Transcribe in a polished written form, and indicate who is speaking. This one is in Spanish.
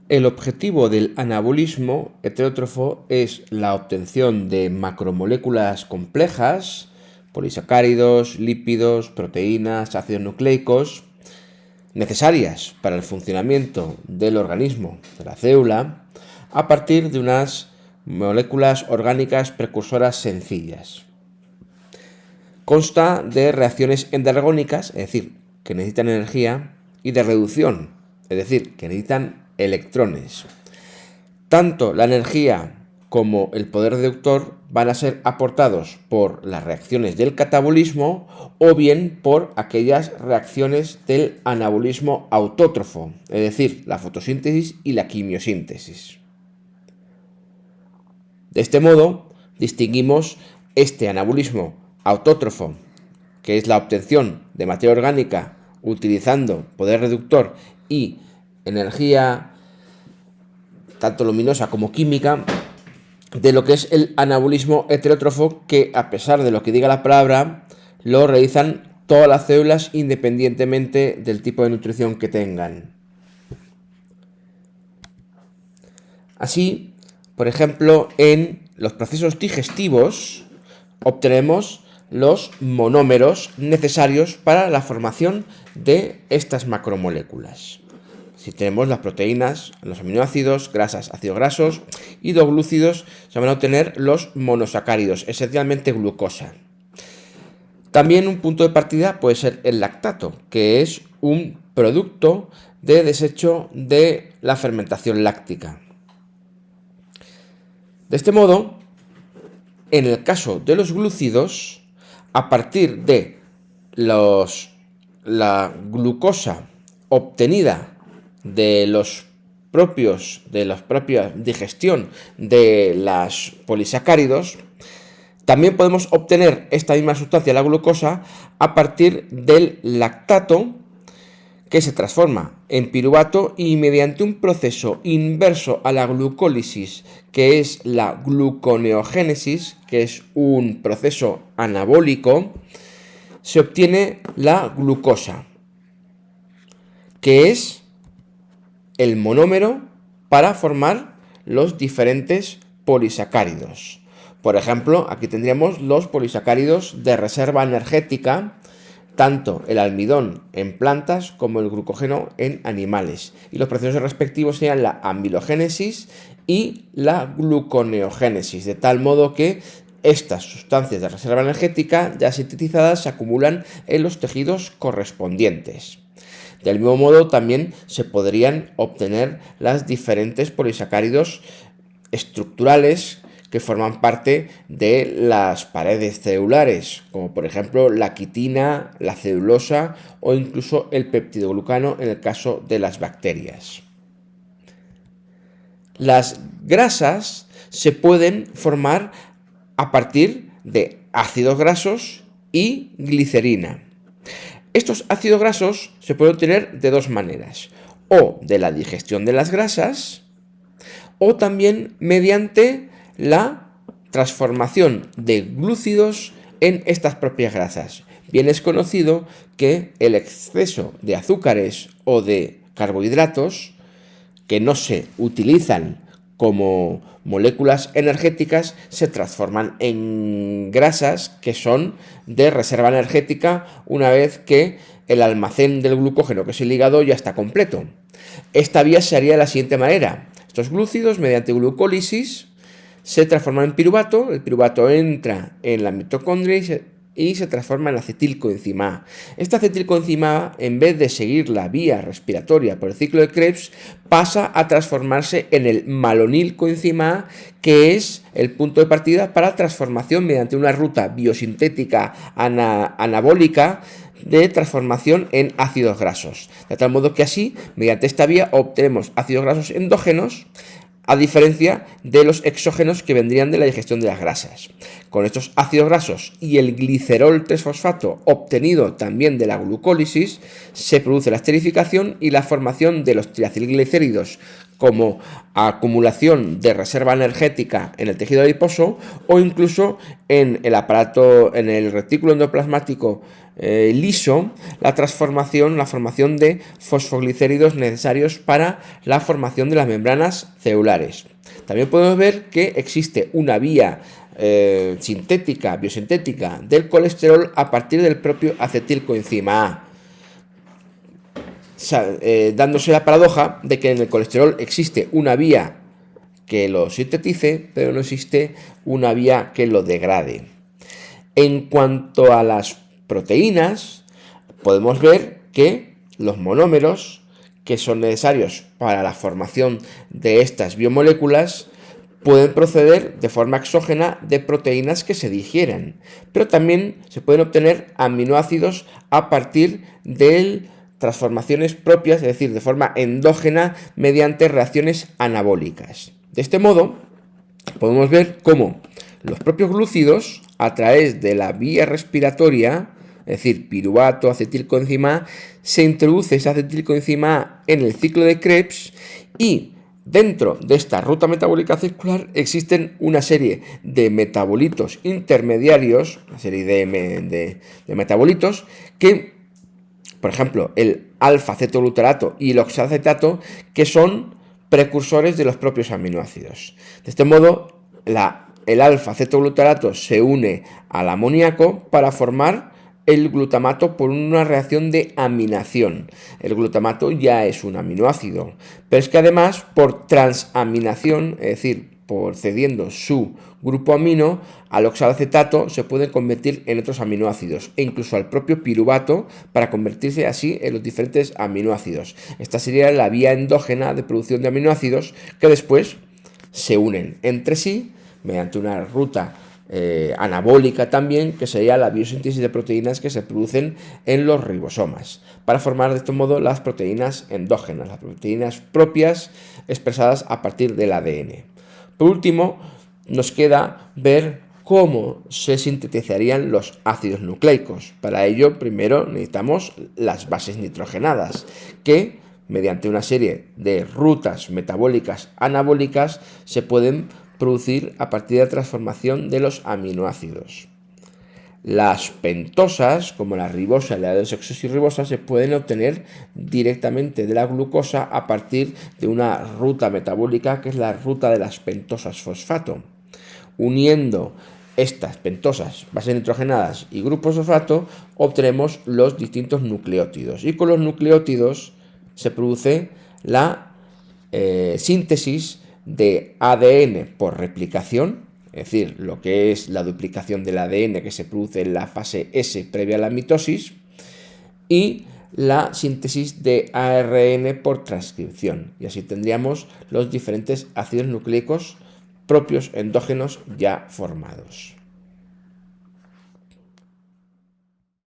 Speaker 1: El objetivo del anabolismo heterótrofo es la obtención de macromoléculas complejas, polisacáridos, lípidos, proteínas, ácidos nucleicos, necesarias para el funcionamiento del organismo, de la célula, a partir de unas moléculas orgánicas precursoras sencillas. Consta de reacciones endargónicas, es decir, que necesitan energía, y de reducción, es decir, que necesitan electrones. Tanto la energía como el poder reductor van a ser aportados por las reacciones del catabolismo o bien por aquellas reacciones del anabolismo autótrofo, es decir, la fotosíntesis y la quimiosíntesis. De este modo, distinguimos este anabolismo autótrofo, que es la obtención de materia orgánica utilizando poder reductor y energía tanto luminosa como química, de lo que es el anabolismo heterótrofo, que a pesar de lo que diga la palabra, lo realizan todas las células independientemente del tipo de nutrición que tengan. Así, por ejemplo, en los procesos digestivos obtenemos los monómeros necesarios para la formación de estas macromoléculas. Si tenemos las proteínas, los aminoácidos, grasas, ácidos grasos y los glúcidos, se van a obtener los monosacáridos, esencialmente glucosa. También un punto de partida puede ser el lactato, que es un producto de desecho de la fermentación láctica. De este modo, en el caso de los glúcidos, a partir de la glucosa obtenida de la propia digestión de los polisacáridos, también podemos obtener esta misma sustancia, la glucosa, a partir del lactato, que se transforma en piruvato y mediante un proceso inverso a la glucólisis, que es la gluconeogénesis, que es un proceso anabólico, se obtiene la glucosa, que es el monómero para formar los diferentes polisacáridos. Por ejemplo, aquí tendríamos los polisacáridos de reserva energética, tanto el almidón en plantas como el glucógeno en animales. Y los procesos respectivos serían la amilogénesis y la gluconeogénesis, de tal modo que estas sustancias de reserva energética ya sintetizadas se acumulan en los tejidos correspondientes. Del mismo modo, también se podrían obtener las diferentes polisacáridos estructurales que forman parte de las paredes celulares, como por ejemplo la quitina, la celulosa o incluso el peptidoglucano en el caso de las bacterias. Las grasas se pueden formar a partir de ácidos grasos y glicerina. Estos ácidos grasos se pueden obtener de dos maneras, o de la digestión de las grasas, o también mediante la transformación de glúcidos en estas propias grasas. Bien es conocido que el exceso de azúcares o de carbohidratos que no se utilizan como moléculas energéticas se transforman en grasas que son de reserva energética una vez que el almacén del glucógeno, que es el hígado, ya está completo. Esta vía se haría de la siguiente manera. Estos glúcidos, mediante glucólisis, se transforman en piruvato. El piruvato entra en la mitocondria y se transforma en acetilcoenzima A. Esta acetilcoenzima A, en vez de seguir la vía respiratoria por el ciclo de Krebs, pasa a transformarse en el malonilcoenzima A, que es el punto de partida para transformación mediante una ruta biosintética anabólica de transformación en ácidos grasos. De tal modo que así, mediante esta vía, obtenemos ácidos grasos endógenos, a diferencia de los exógenos que vendrían de la digestión de las grasas. Con estos ácidos grasos y el glicerol 3-fosfato obtenido también de la glucólisis, se produce la esterificación y la formación de los triacilglicéridos como acumulación de reserva energética en el tejido adiposo o incluso en el aparato, en el retículo endoplasmático liso, la formación de fosfoglicéridos necesarios para la formación de las membranas celulares. También podemos ver que existe una vía biosintética del colesterol a partir del propio acetilcoenzima A, dándose la paradoja de que en el colesterol existe una vía que lo sintetice, pero no existe una vía que lo degrade. En cuanto a las proteínas, podemos ver que los monómeros que son necesarios para la formación de estas biomoléculas pueden proceder de forma exógena de proteínas que se digieren, pero también se pueden obtener aminoácidos a partir de transformaciones propias, es decir, de forma endógena mediante reacciones anabólicas. De este modo, podemos ver cómo los propios glúcidos, a través de la vía respiratoria, es decir, piruvato, acetilcoenzima A, se introduce esa acetilcoenzima A en el ciclo de Krebs y dentro de esta ruta metabólica circular existen una serie de metabolitos intermediarios, una serie de metabolitos que, por ejemplo, el alfa-cetoglutarato y el oxalacetato, que son precursores de los propios aminoácidos. De este modo, el alfa-cetoglutarato se une al amoníaco para formar el glutamato por una reacción de aminación. El glutamato ya es un aminoácido, pero es que además por transaminación, es decir, por cediendo su grupo amino al oxalacetato, se pueden convertir en otros aminoácidos e incluso al propio piruvato para convertirse así en los diferentes aminoácidos. Esta sería la vía endógena de producción de aminoácidos que después se unen entre sí mediante una ruta anabólica también, que sería la biosíntesis de proteínas que se producen en los ribosomas, para formar de este modo las proteínas endógenas, las proteínas propias expresadas a partir del ADN. Por último, nos queda ver cómo se sintetizarían los ácidos nucleicos. Para ello, primero necesitamos las bases nitrogenadas, que mediante una serie de rutas metabólicas anabólicas se pueden producir a partir de la transformación de los aminoácidos. Las pentosas, como la ribosa y la desoxirribosa, se pueden obtener directamente de la glucosa a partir de una ruta metabólica que es la ruta de las pentosas fosfato. Uniendo estas pentosas, bases nitrogenadas y grupos fosfato, obtenemos los distintos nucleótidos. Y con los nucleótidos se produce la síntesis de ADN por replicación, es decir, lo que es la duplicación del ADN que se produce en la fase S previa a la mitosis, y la síntesis de ARN por transcripción. Y así tendríamos los diferentes ácidos nucleicos propios endógenos ya formados.